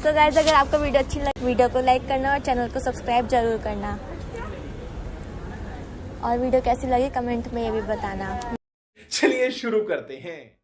तो गाइस अगर आपको वीडियो अच्छी लगे वीडियो को लाइक करना और चैनल को सब्सक्राइब जरूर करना, और वीडियो कैसी लगी कमेंट में ये भी बताना। चलिए शुरू करते हैं।